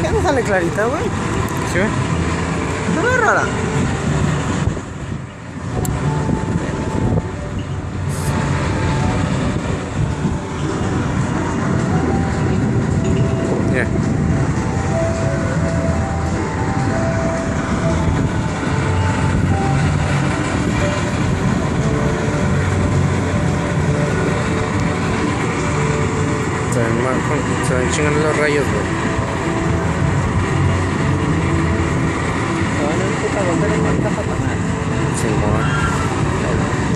qué no sale clarita, güey? ¿Sí, güey? Pero es rara. Ya. Se ven chingando los rayos, güey. Se van a puta volver en casa para nada. Simón.